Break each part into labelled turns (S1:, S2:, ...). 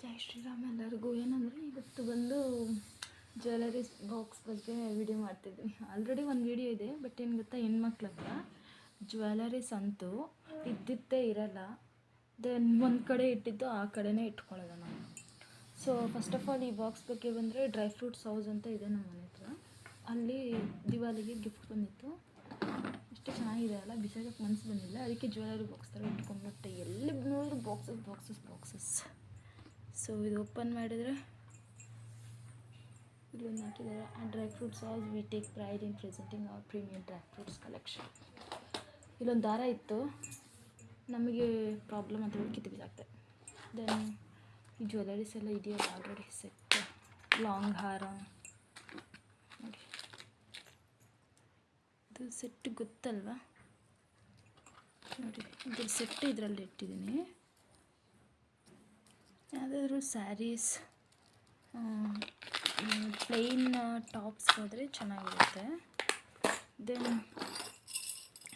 S1: ಜೈ ಶ್ರೀರಾಮ್ ಎಲ್ಲರಿಗೂ. ಏನಂದರೆ ಇವತ್ತು ಬಂದು ಜ್ಯುವೆಲರೀಸ್ ಬಾಕ್ಸ್ ಬಗ್ಗೆ ವಿಡಿಯೋ ಮಾಡ್ತಿದ್ವಿ. ಆಲ್ರೆಡಿ ಒಂದು ವಿಡಿಯೋ ಇದೆ, ಬಟ್ ಏನು ಗೊತ್ತಾ, ಹೆಣ್ಮಕ್ಳ ಹತ್ರ ಜ್ಯುವೆಲರೀಸ್ ಅಂತೂ ಇದ್ದಿದ್ದೇ ಇರಲ್ಲ. ದೆನ್ ಒಂದು ಕಡೆ ಇಟ್ಟಿದ್ದು ಆ ಕಡೆನೇ ಇಟ್ಕೊಳ್ಳೋದು ನಾವು. ಸೊ ಫಸ್ಟ್ ಆಫ್ ಆಲ್ ಈ ಬಾಕ್ಸ್ ಬಗ್ಗೆ ಬಂದರೆ ಡ್ರೈ ಫ್ರೂಟ್ಸ್ ಹೌಸ್ ಅಂತ ಇದೆ ನಮ್ಮ ಮನೆ ಹತ್ರ. ಅಲ್ಲಿ ದಿವಾಲಿಗೆ ಗಿಫ್ಟ್ ಬಂದಿತ್ತು. ಎಷ್ಟು ಚೆನ್ನಾಗಿದೆ ಅಲ್ಲ, ಬಿಸಾಕಕ್ಕೆ ಮನಸ್ಸು ಬಂದಿಲ್ಲ, ಅದಕ್ಕೆ ಜ್ಯುವೆಲರಿ ಬಾಕ್ಸ್ ಥರ ಇಟ್ಕೊಂಡ್ಬಿಟ್ಟೆ. ಎಲ್ಲಿ ನೋಡಿದ್ರು ಬಾಕ್ಸಸ್. ಸೊ ಇದು ಓಪನ್ ಮಾಡಿದರೆ ಇಲ್ಲೊಂದು ಹಾಕಿದ್ದಾರೆ, dry fruits house, we take pride in presenting our premium dry fruits collection. ಇಲ್ಲೊಂದು ದಾರ ಇತ್ತು, ನಮಗೆ ಪ್ರಾಬ್ಲಮ್ ಅಂತ ಹೇಳಿ ಕಿತ್ತು ಬಿಸಾಕ್ತೆ. ದೆನ್ ಈ ಜ್ಯುವೆಲರೀಸ್ ಎಲ್ಲ ಇದೆಯಲ್ಲ ಆಲ್ರೆಡಿ ಸೆಟ್, ಲಾಂಗ್ ಹಾರ ನೋಡಿ, ಇದು ಸೆಟ್ ಗೊತ್ತಲ್ವಾ ನೋಡಿ, ಇದು ಸೆಟ್ ಇದರಲ್ಲಿ ಇಟ್ಟಿದ್ದೀನಿ. ಯಾವುದಾದ್ರೂ ಸ್ಯಾರೀಸ್, ಪ್ಲೈನ್ ಟಾಪ್ಸ್ ಹೋದರೆ ಚೆನ್ನಾಗಿರುತ್ತೆ. ದೆನ್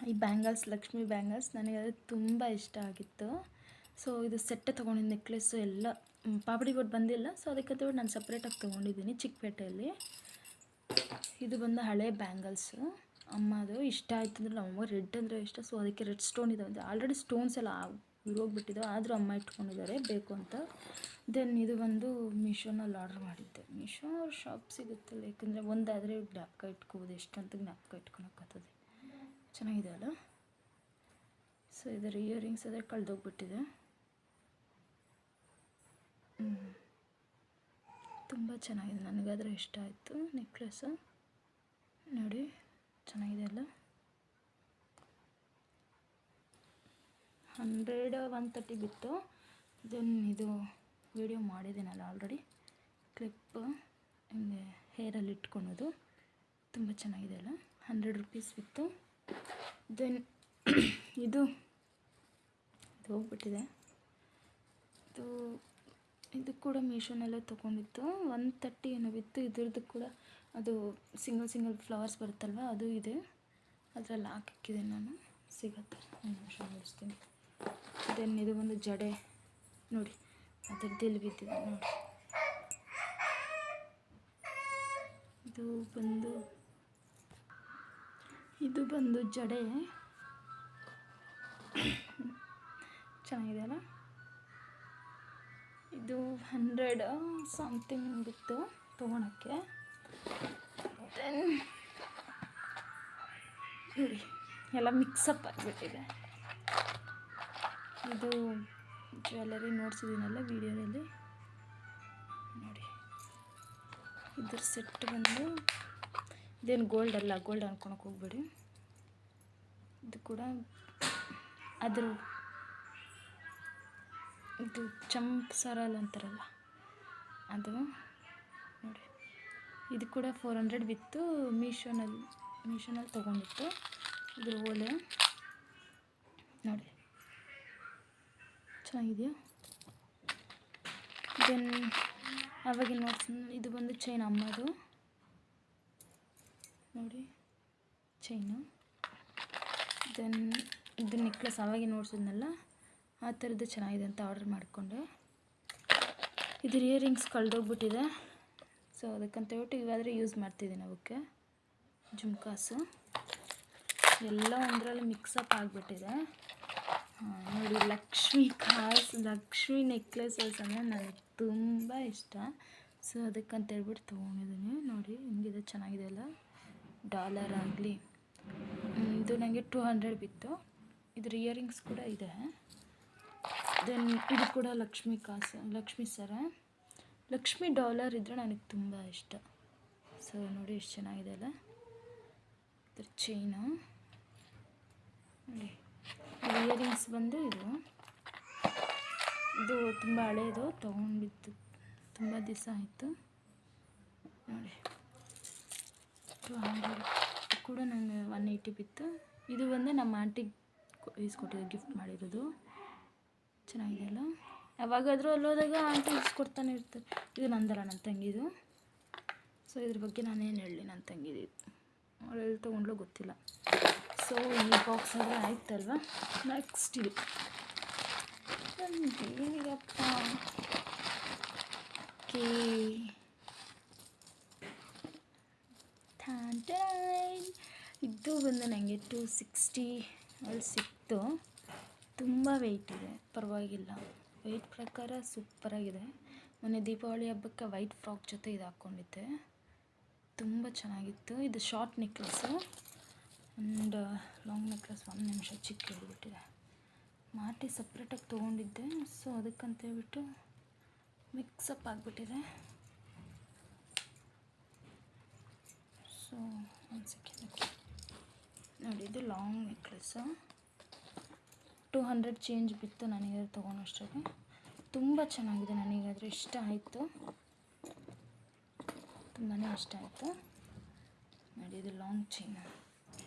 S1: ಈ ಬ್ಯಾಂಗಲ್ಸ್, ಲಕ್ಷ್ಮಿ ಬ್ಯಾಂಗಲ್ಸ್, ನನಗೆ ಅದು ತುಂಬ ಇಷ್ಟ ಆಗಿತ್ತು. ಸೊ ಇದು ಸೆಟ್ಟೆ ತೊಗೊಂಡಿದ್ದು, ನೆಕ್ಲೆಸ್ಸು ಎಲ್ಲ. ಪಾಪಡಿ ಬೋರ್ಡ್ ಬಂದಿಲ್ಲ, ಸೊ ಅದಕ್ಕೆ ನಾನು ಸಪ್ರೇಟಾಗಿ ತೊಗೊಂಡಿದ್ದೀನಿ ಚಿಕ್ಕಪೇಟೆಯಲ್ಲಿ. ಇದು ಬಂದು ಹಳೆ ಬ್ಯಾಂಗಲ್ಸು ಅಮ್ಮದು. ಇಷ್ಟ ಆಯ್ತು ಅಂದರೆ ನಮ್ಮ ರೆಡ್ ಅಂದರೆ ಇಷ್ಟ, ಸೊ ಅದಕ್ಕೆ ರೆಡ್ ಸ್ಟೋನ್ ಇದೆ. ಆಲ್ರೆಡಿ ಸ್ಟೋನ್ಸ್ ಎಲ್ಲ ಹೋಗ್ಬಿಟ್ಟಿದ್ದು, ಆದರೂ ಅಮ್ಮ ಇಟ್ಕೊಂಡಿದ್ದಾರೆ ಬೇಕು ಅಂತ. ದೆನ್ ಇದು ಬಂದು ಮೀಶೋನಲ್ಲಿ ಆರ್ಡ್ರ್ ಮಾಡಿದ್ದೆ. ಮೀಶೋ ಶಾಪ್ ಸಿಗುತ್ತಲ್ಲ, ಯಾಕಂದರೆ ಒಂದಾದರೆ ಜ್ಞಾಪಕ ಇಟ್ಕೋಬೋದು, ಎಷ್ಟಂತ ಜ್ಞಾಪಕ ಇಟ್ಕೊಳಕ್ಕಾಗ್ತದೆ. ಚೆನ್ನಾಗಿದೆ ಅಲ್ಲ. ಸೊ ಇದರ ಇಯರಿಂಗ್ಸ್ ಅದೇ ಕಳೆದೋಗ್ಬಿಟ್ಟಿದೆ. ತುಂಬ ಚೆನ್ನಾಗಿದೆ, ನನಗಾದರೆ ಇಷ್ಟ ಆಯಿತು. ನೆಕ್ಲೆಸ್ಸು ನೋಡಿ ಚೆನ್ನಾಗಿದೆ ಅಲ್ಲ. 130 ಬಿತ್ತು. ದೆನ್ ಇದು ವಿಡಿಯೋ ಮಾಡಿದ್ದೀನಲ್ಲ ಆಲ್ರೆಡಿ, ಕ್ಲಿಪ್ ಹಿಂಗೆ ಹೇರಲ್ಲಿ ಇಟ್ಕೊಳೋದು, ತುಂಬ ಚೆನ್ನಾಗಿದೆ ಅಲ್ಲ. 100 ರೂಪೀಸ್ ಬಿತ್ತು. ದೆನ್ ಇದು ಹೋಗ್ಬಿಟ್ಟಿದೆ. ಇದು ಕೂಡ ಮೀಶೋನಲ್ಲೇ ತೊಗೊಂಡಿತ್ತು. 130 ಏನೋ ಬಿತ್ತು. ಇದ್ರದ್ದು ಕೂಡ ಅದು ಸಿಂಗಲ್ ಫ್ಲವರ್ಸ್ ಬರುತ್ತಲ್ವ, ಅದು ಇದೆ. ಅದರಲ್ಲಿ ಹಾಕಿದೆ ನಾನು, ಸಿಗುತ್ತೆ. ನಿಮಿಷ ನೋಡಿಸ್ತೀನಿ. ದೆನ್ ಇದು ಒಂದು ಜಡೆ ನೋಡಿ, ಅದರದ್ದು ಎಲ್ಲಿ ಬಿದ್ದಿದೆ ನೋಡಿ. ಇದು ಬಂದು ಜಡೆ ಚೆನ್ನಾಗಿದೆ ಅಲ್ಲ. ಇದು 100 ಸಮಥಿಂಗ್ ಬಿತ್ತು ತೊಗೊಳಕ್ಕೆ. ದೆನ್ ನೋಡಿ ಎಲ್ಲ ಮಿಕ್ಸಪ್ ಆಗಿಬಿಟ್ಟಿದೆ. ಇದು ಜ್ಯುವೆಲರಿ ನೋಡ್ಸಿದ್ದೀನಲ್ಲ ವಿಡಿಯೋದಲ್ಲಿ ನೋಡಿ. ಇದ್ರ ಸೆಟ್ ಬಂದು ಇದೇನು ಗೋಲ್ಡ್ ಅಲ್ಲ, ಗೋಲ್ಡ್ ಅನ್ಕೊಳಕ್ಕೆ ಹೋಗ್ಬೇಡಿ. ಇದು ಕೂಡ ಅದ್ರ ಇದು ಚಂಪ್ ಸರಲ್ ಅಂತಾರಲ್ಲ ಅದು ನೋಡಿ. ಇದು ಕೂಡ 400 ಬಿತ್ತು. ಮೀಶೋನಲ್ಲಿ ತೊಗೊಂಡಿತ್ತು. ಇದ್ರ ಓಲೆ ನೋಡಿ ಚೆನ್ನಾಗಿದೆಯಾ. ದೆನ್ ಅವಾಗ ಇದು ಬಂದು ಚೈನ್ ಅಮ್ಮದು ನೋಡಿ, ಚೈನು. ದೆನ್ ಇದು ನೆಕ್ಲೆಸ್ ಅವಾಗೆ ನೋಡ್ಸಿದ್ನಲ್ಲ, ಆ ಥರದ್ದು ಚೆನ್ನಾಗಿದೆ ಅಂತ ಆರ್ಡರ್ ಮಾಡಿಕೊಂಡೆ. ಇದ್ರ ಇಯರಿಂಗ್ಸ್ ಕಳೆದೋಗ್ಬಿಟ್ಟಿದೆ, ಸೊ ಅದಕ್ಕಂತ ಹೇಳ್ಬಿಟ್ಟು ಇವಾದರೆ ಯೂಸ್ ಮಾಡ್ತಿದ್ದೀನಿ. ಅವಕ್ಕೆ ಜುಮ್ಕಾಸು ಎಲ್ಲ ಒಂದರಲ್ಲಿ ಮಿಕ್ಸಪ್ ಆಗಿಬಿಟ್ಟಿದೆ. ನೋಡಿ, ಲಕ್ಷ್ಮಿ ನೆಕ್ಲೆಸಸ್ ಅಂದರೆ ನನಗೆ ತುಂಬ ಇಷ್ಟ. ಸೊ ಅದಕ್ಕಂತ ಹೇಳ್ಬಿಟ್ಟು ತೊಗೊಂಡಿದ್ದೀನಿ. ನೋಡಿ ಹಿಂಗಿದೆ, ಚೆನ್ನಾಗಿದೆ ಅಲ್ಲ. ಡಾಲರ್ ಆಗಲಿ, ಇದು ನನಗೆ 200 ಬಿತ್ತು. ಇದ್ರ ಇಯರಿಂಗ್ಸ್ ಕೂಡ ಇದೆ. ದೆನ್ ಇದು ಕೂಡ ಲಕ್ಷ್ಮಿ ಸರ, ಲಕ್ಷ್ಮಿ ಡಾಲರ್ ಇದ್ದರೆ ನನಗೆ ತುಂಬ ಇಷ್ಟ. ಸೊ ನೋಡಿ ಎಷ್ಟು ಚೆನ್ನಾಗಿದೆ ಅಲ್ಲ. ಇದ್ರ ಚೈನು ನೋಡಿ. ಇಯರಿಂಗ್ಸ್ ಬಂದು ಇದು ತುಂಬ ಹಳೇದು, ತೊಗೊಂಡಿದ್ದು ತುಂಬ ದಿವಸ ಆಯಿತು ನೋಡಿ. 200 ಕೂಡ ನನಗೆ 180 ಬಿತ್ತು. ಇದು ಬಂದು ನಮ್ಮ ಆಂಟಿಗೆ ಈಸ್ಕೊಟ್ಟಿದ್ದು, ಗಿಫ್ಟ್ ಮಾಡಿರೋದು. ಚೆನ್ನಾಗಿದೆ ಅಲ್ಲ. ಯಾವಾಗಾದರೂ ಅಲ್ಲೋದಾಗ ಆಂಟಿ ಇಸ್ಕೊಡ್ತಾನೆ ಇರ್ತಾರೆ. ಇದು ನಂದಲ್ಲ, ನನ್ನ ತಂಗಿದು. ಸೊ ಇದ್ರ ಬಗ್ಗೆ ನಾನೇನು ಹೇಳಲಿ, ನನ್ನ ತಂಗಿದು ಅವಳು ಎಲ್ಲಿ ತೊಗೊಂಡ್ಲೋ ಗೊತ್ತಿಲ್ಲ. ಸೊ ಈ ಬಾಕ್ಸ್ ಆದರೆ ಆಯ್ತಲ್ವ. ನೆಕ್ಸ್ಟ್ ಇದು ಏನಿರಪ್ಪ, 260 ಅಲ್ಲಿ ಸಿಕ್ತು. ತುಂಬ ವೆಯ್ಟ್ ಇದೆ, ಪರವಾಗಿಲ್ಲ. ವೆಯ್ಟ್ ಪ್ರಕಾರ ಸೂಪರಾಗಿದೆ. ಮೊನ್ನೆ ದೀಪಾವಳಿ ಹಬ್ಬಕ್ಕೆ ವೈಟ್ ಫ್ರಾಕ್ ಜೊತೆ ಇದು ಹಾಕ್ಕೊಂಡಿದ್ದೆ, ತುಂಬ ಚೆನ್ನಾಗಿತ್ತು. ಇದು short necklace and long necklace. ಒಂದು ನಿಮಿಷ ಚಿಕ್ಕ ಹಿಡಿದ್ಬಿಟ್ಟಿದೆ. ಮಾಟಿ ಸಪ್ರೇಟಾಗಿ ತೊಗೊಂಡಿದ್ದೆ, ಸೊ ಅದಕ್ಕಂತೇಳ್ಬಿಟ್ಟು ಮಿಕ್ಸಪ್ ಆಗಿಬಿಟ್ಟಿದೆ. ಸೊ ಒಂದು ಸೆಕೆಂಡ್ ನೋಡಿ, ಇದು ಲಾಂಗ್ ನೆಕ್ಲೆಸ್ಸು 200 ಚೇಂಜ್ ಬಿತ್ತು ನನಗೆ ತೊಗೊಳೋಷ್ಟ್ರಿಗೆ. ತುಂಬ ಚೆನ್ನಾಗಿದೆ, ನನಗಾದರೆ ಇಷ್ಟ ಆಯಿತು, ತುಂಬಾ ಇಷ್ಟ ಆಯಿತು. ನೋಡಿ, ಇದು ಲಾಂಗ್ ಚೈನ್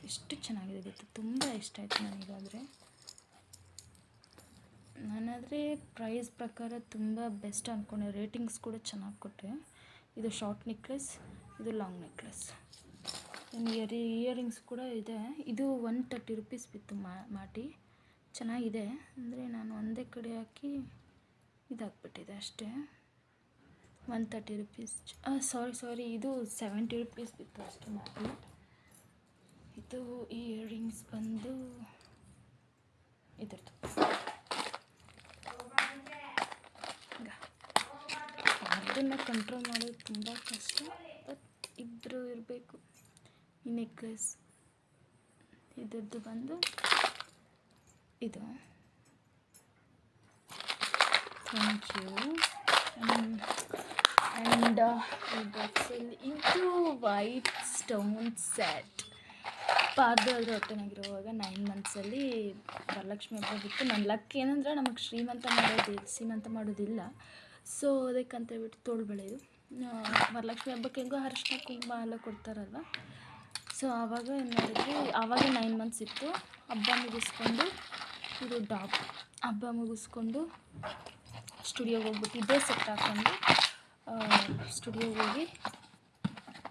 S1: ಎಷ್ಟು ಚೆನ್ನಾಗಿದೆ ಗೊತ್ತು, ತುಂಬ ಇಷ್ಟ ಆಯಿತು ನನಗಾದರೆ. ನಾನಾದರೆ ಪ್ರೈಸ್ ಪ್ರಕಾರ ತುಂಬ ಬೆಸ್ಟ್ ಅಂದ್ಕೊಂಡೆ, ರೇಟಿಂಗ್ಸ್ ಕೂಡ ಚೆನ್ನಾಗಿ ಕೊಟ್ಟೆ. ಇದು ಶಾರ್ಟ್ ನೆಕ್ಲೆಸ್, ಇದು ಲಾಂಗ್ ನೆಕ್ಲೆಸ್. ಇಯರಿಂಗ್ಸ್ ಕೂಡ ಇದೆ. ಇದು 130 ರುಪೀಸ್ ಬಿತ್ತು ಮಾಟಿ. ಚೆನ್ನಾಗಿದೆ, ಅಂದರೆ ನಾನು ಒಂದೇ ಕಡೆ ಹಾಕಿ ಇದಾಕ್ಬಿಟ್ಟಿದೆ ಅಷ್ಟೇ. 130 ರುಪೀಸ್. ಸಾರಿ, ಇದು 70 ರುಪೀಸ್ ಬಿತ್ತು ಅಷ್ಟೇ ಮಾಟಿ. ಇದು ಇಯರಿಂಗ್ಸ್ ಬಂದು ಇದ್ರದ್ದು. ಅದನ್ನು ಕಂಟ್ರೋಲ್ ಮಾಡೋದು ತುಂಬ ಕಷ್ಟ, ಬಟ್ ಇಬ್ಬರು ಇರಬೇಕು. ಈ ನೆಕ್ಲೆಸ್ ಇದ್ರದ್ದು ಬಂದು ಇದು. Thank you. ಆ್ಯಂಡ್ ಈ ಬಾಕ್ಸಲ್ಲಿ ಇದು ವೈಟ್ ಸ್ಟೋನ್ ಸೆಟ್. ಪಾರ್ದು ಅದ್ರ ಹೊಟ್ಟೆನಾಗಿರುವಾಗ 9 ಮಂತ್ಸಲ್ಲಿ ವರಲಕ್ಷ್ಮಿ ಹಬ್ಬ ಬಿತ್ತು. ನನ್ನ ಲಕ್ ಏನಂದರೆ ನಮಗೆ ಶ್ರೀಮಂತ ಮಾಡೋದಿಲ್ಲ, ಸೊ ಅದಕ್ಕಂತೇಳ್ಬಿಟ್ಟು ತೋಳ್ಬಳೆ. ಇದು ವರಲಕ್ಷ್ಮಿ ಹಬ್ಬಕ್ಕೆ ಹೆಂಗೋ ಅರಿಶಿನ ಕುಂಕುಮ ಎಲ್ಲ ಕೊಡ್ತಾರಲ್ವ, ಸೊ ಆವಾಗ ಏನು ಮಾಡಿದ್ವಿ, ಆವಾಗ 9 ಮಂತ್ಸ್ ಇತ್ತು. ಹಬ್ಬ ಮುಗಿಸ್ಕೊಂಡು, ಇದು ಡಾಬ್ ಹಬ್ಬ ಮುಗಿಸ್ಕೊಂಡು ಸ್ಟುಡಿಯೋಗೆ ಹೋಗ್ಬಿಟ್ಟು ಇದೇ ಸೆಟ್ ಹಾಕ್ಕೊಂಡು ಸ್ಟುಡಿಯೋಗೆ ಹೋಗಿ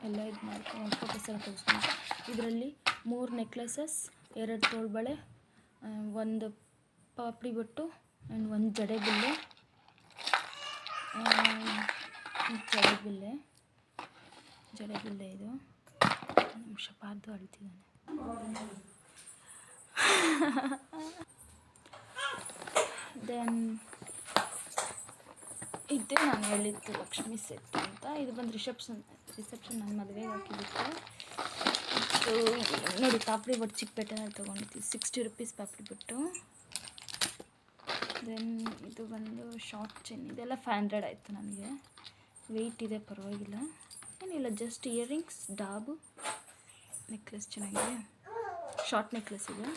S1: ಎಲ್ಲ ಇದು ಮಾಡ್ಕೊಂಡು ಫೋಟೋಸ್ ಎಲ್ಲ ತೆಗೆಸ್ಕೊಂಡು, ಇದರಲ್ಲಿ 3 ನೆಕ್ಲೆಸಸ್, 2 ತೋಳ್ಬಳೆ, 1 ಪಾಪಡಿ ಬೊಟ್ಟು ಆ್ಯಂಡ್ 1 ಜಡೆಬಿಲ್ಲೆ. ಜಡೆಬಿಲ್ಲೆ ಇದು. ಒಂದು ನಿಮಿಷ, ಪಾರ್ದು ಅಳ್ತಿದ್ದಾನೆ. ದೆನ್ ಇದು ನಾನು ಹೇಳಿದ್ದು ಲಕ್ಷ್ಮಿ ಸೆಟ್ ಅಂತ. ಇದು ಬಂದು ರಿಸೆಪ್ಷನ್ ನನ್ನ ಮದುವೆಗೆ ಹಾಕಿಬಿಟ್ಟು. ನೋಡಿ, ಪಾಪಡಿ ಬೊಟ್ಟು ಚಿಕ್ಕಪೇಟೆನಲ್ಲಿ ತೊಗೊಂಡಿದ್ದು 60 ರುಪೀಸ್ ಪಾಪಡಿ ಬೊಟ್ಟು. ದೆನ್ ಇದು ಬಂದು ಶಾರ್ಟ್ ಚೈನ್, ಇದೆಲ್ಲ 500 ಆಯಿತು ನನಗೆ. ವೆಯ್ಟ್ ಇದೆ, ಪರವಾಗಿಲ್ಲ, ಏನಿಲ್ಲ. ಜಸ್ಟ್ ಇಯರಿಂಗ್ಸ್, ಡಾಬು, ನೆಕ್ಲೆಸ್ ಚೆನ್ನಾಗಿದೆ, ಶಾರ್ಟ್ ನೆಕ್ಲೆಸ್ ಇದೆ.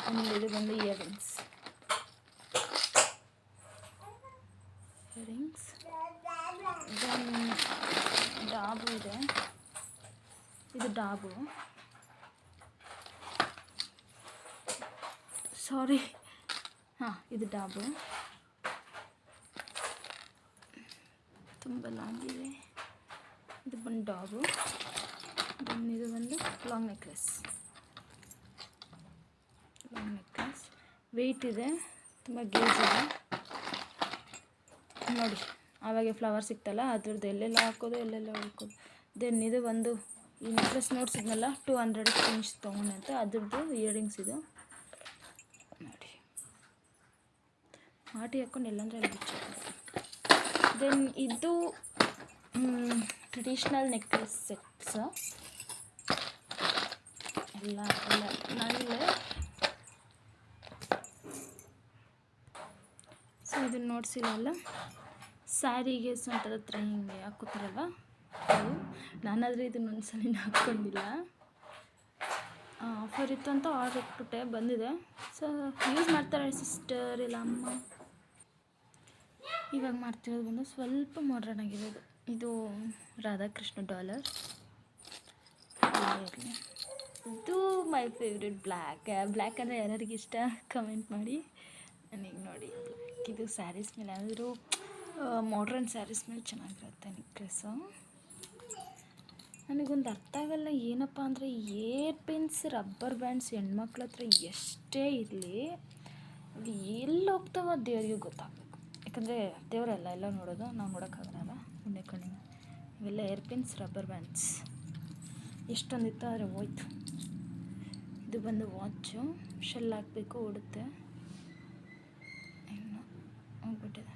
S1: ಆಮೇಲೆ ಇದು ಬಂದು ಇಯರಿಂಗ್ಸ್. ದೆನ್ ಡಾಬು ಇದೆ, ಇದು ಡಾಬು. ಸಾರಿ, ಇದು ಡಾಬು. ತುಂಬ ಲಾಂಗ್ ಇದೆ. ಇದು ಬಂದು ಡಾಬು. ದೆನ್ ಇದು ಬಂದು ಲಾಂಗ್ ನೆಕ್ಲೆಸ್. ವೆಯ್ಟ್ ಇದೆ, ತುಂಬ ಗೇಜ್ ಇದೆ. ನೋಡಿ, ಆವಾಗ ಫ್ಲವರ್ ಸಿಕ್ತಲ್ಲ, ಅದ್ರದ್ದು ಎಲ್ಲೆಲ್ಲ ಹಾಕೋದು, ಎಲ್ಲೆಲ್ಲ ಉಳ್ಕೋದು. ದೆನ್ ಇದು ಒಂದು ಈ ನೆಕ್ಲೆಸ್ ನೋಡ್ಸಿದ್ನಲ್ಲ 200 ಚೇಂಜ್ ತೊಗೊಂಡೆ ಅಂತ, ಅದ್ರದ್ದು ಇಯರಿಂಗ್ಸ್ ಇದು. ನೋಡಿ, ಮಾಟಿ ಹಾಕ್ಕೊಂಡು ಎಲ್ಲಂದ್ರೆ ಅಲ್ಲಿ ಬಿಚ್ಚಾಕೋದು. ದೆನ್ ಇದು ಟ್ರೆಡಿಷ್ನಲ್ ನೆಕ್ಲೆಸ್ ಸೆಟ್ಸ್ ಎಲ್ಲ ನಾನಿಲ್ಲೇ. ಸೊ ಇದನ್ನು ನೋಡ್ಸಿಲ್ಲ, ಸ್ಯಾರಿಗೆ ಸೊಂಟದ ಹತ್ರ ಹಿಂಗೆ ಹಾಕೋತಾರಲ್ವ, ಅದು. ನಾನಾದರೆ ಇದನ್ನು ಒಂದ್ಸಲ ಹಾಕ್ಕೊಂಡಿಲ್ಲ. ಆಫರ್ ಇತ್ತು ಅಂತ ಆರ್ಡರ್ ಇಟ್ಬಿಟ್ಟೆ, ಬಂದಿದೆ. ಸೊ ಯೂಸ್ ಮಾಡ್ತಾರೆ ಸಿಸ್ಟರ್ ಇಲ್ಲ ಅಮ್ಮ. ಇವಾಗ ಮಾಡ್ತಿರೋದು ಬಂದು ಸ್ವಲ್ಪ ಮಾಡ್ರನ್ ಆಗಿರೋದು. ಇದು ರಾಧಾಕೃಷ್ಣ ಡಾಲರ್. ಇದು ಮೈ ಫೇವ್ರೆಟ್ ಬ್ಲ್ಯಾಕ್ ಅಂದರೆ ಯಾರ್ಯಾರಿಗೆ ಇಷ್ಟ ಕಮೆಂಟ್ ಮಾಡಿ. ನನಗೆ ನೋಡಿ, ಇದು ಸ್ಯಾರೀಸ್ ಮೇಲೆ ಯಾರಾದರೂ ಮಾಡ್ರನ್ ಸ್ಯಾರೀಸ್ ಮೇಲೆ ಚೆನ್ನಾಗಿರುತ್ತೆ ನೆಕ್ಲೆಸ್ಸು. ನನಗೊಂದು ಅರ್ಥ ಆಗಲ್ಲ, ಏನಪ್ಪ ಅಂದರೆ ಏರ್ ಪಿನ್ಸ್, ರಬ್ಬರ್ ಬ್ಯಾಂಡ್ಸ್ ಹೆಣ್ಮಕ್ಳ ಹತ್ರ ಎಷ್ಟೇ ಇರಲಿ, ಅದು ಎಲ್ಲಿ ಹೋಗ್ತಾವೋ ದೇವರಿಗೆ ಗೊತ್ತಾಗಬೇಕು. ಯಾಕಂದರೆ ದೇವರೆಲ್ಲ ಎಲ್ಲ ನೋಡೋದು, ನಾವು ನೋಡೋಕ್ಕಾಗಲ್ಲ ಉಣ್ಣೆ ಕಣ್ಣಿನ. ಇವೆಲ್ಲ ಏರ್ ಪಿನ್ಸ್, ರಬ್ಬರ್ ಬ್ಯಾಂಡ್ಸ್ ಎಷ್ಟೊಂದಿತ್ತು, ಆದರೆ ಹೋಯ್ತು. ಇದು ಬಂದು ವಾಚು, ಶೆಲ್ ಹಾಕಬೇಕು, ಓಡುತ್ತೆ. ಇನ್ನು ಹೋಗ್ಬಿಟ್ಟಿದೆ.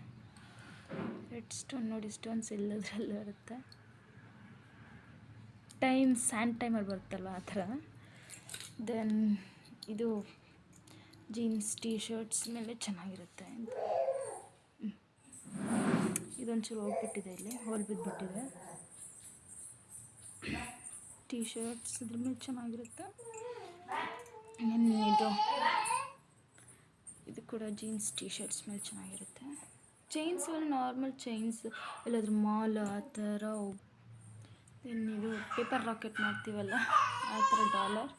S1: ರೆಡ್ ಸ್ಟೋನ್ ನೋಡಿ, ಸ್ಟೋನ್ಸ್ ಎಲ್ಲದರಲ್ಲೂ ಇರುತ್ತೆ. ಸ್ಯಾಂಡ್ ಟೈಮಲ್ಲಿ ಬರುತ್ತಲ್ವ ಆ ಥರ. ದೆನ್ ಇದು ಜೀನ್ಸ್ ಟೀ ಶರ್ಟ್ಸ್ ಮೇಲೆ ಚೆನ್ನಾಗಿರುತ್ತೆ ಅಂತ. ಇದೊಂಚೂರು ಹೋಗ್ಬಿಟ್ಟಿದೆ, ಇಲ್ಲಿ ಹೋಲ್ ಬಿದ್ದುಬಿಟ್ಟಿದೆ. ಟೀ ಶರ್ಟ್ಸ್ ಇದ್ರ ಮೇಲೆ ಚೆನ್ನಾಗಿರುತ್ತೆ. ಇದು ಕೂಡ ಜೀನ್ಸ್ ಟೀ ಶರ್ಟ್ಸ್ ಮೇಲೆ ಚೆನ್ನಾಗಿರುತ್ತೆ. ಚೈನ್ಸ್ ಎಲ್ಲ ನಾರ್ಮಲ್ ಚೈನ್ಸ್, ಎಲ್ಲಾದ್ರೂ ಮಾಲ್ ಆ ಥರ. ಇದು ಪೇಪರ್ ರಾಕೆಟ್ ಮಾಡ್ತೀವಲ್ಲ ಆ ಥರ ಡಾಲರ್.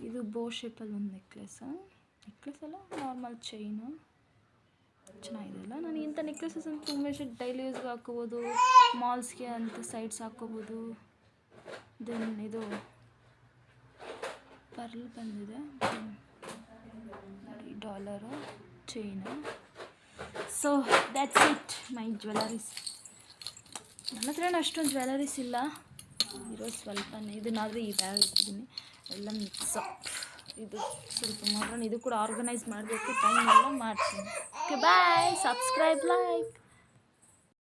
S1: ಇದು ಬೋ ಶೇಪಲ್ಲಿ ಒಂದು ನೆಕ್ಲೆಸ್ ಅಲ್ಲ, ನಾರ್ಮಲ್ ಚೈನು. ಚೆನ್ನಾಗಿದೆ ಅಲ್ಲ. ನಾನು ಇಂಥ ನೆಕ್ಲೆಸಸ್ ಅಂತ ತುಂಬ ಡೈಲಿ ಯೂಸ್ಗೆ ಹಾಕೋಬೋದು, ಮಾಲ್ಸ್ಗೆ ಅಂತ ಸೈಡ್ಸ್ ಹಾಕೋಬೋದು. ದೆನ್ ಇದು ಪರ್ಲ್ ಬಂದಿದೆ ನೋಡಿ, dollar, chain. So that's it my jewelleries. ನನ್ನ ಹತ್ರ ಅಷ್ಟೊಂದು ಜ್ಯುವೆಲರೀಸ್ ಇಲ್ಲ, ಇರೋ ಸ್ವಲ್ಪನೇ. ಇದನ್ನಾದರೆ ಈ ಬ್ಯಾಗ್ ಇಟ್ಟಿದ್ದೀನಿ, ಎಲ್ಲ ಮಿಕ್ಸಪ್. ಇದು ಸ್ವಲ್ಪ ಮಾಡೋಣ, ಇದು ಕೂಡ ಆರ್ಗನೈಸ್ ಮಾಡಬೇಕು, ಟೈಮ್ ಎಲ್ಲ ಮಾಡ್ತೀನಿ. Okay bye, subscribe, like.